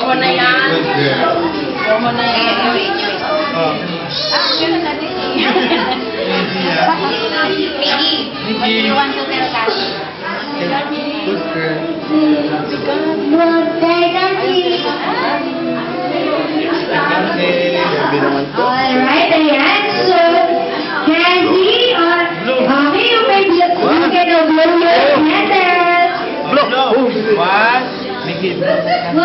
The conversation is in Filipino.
mo na yan. Good girl. Kuha mo na yan. Oh. Yun na natin eh. Mickey, what do you want to tell Cassie? Good girl. Okay, gabi naman to. Alright, ayan. So, Cassie, okay, you may you can blow your candles. Blow! One. Make it. 1, 2, 5.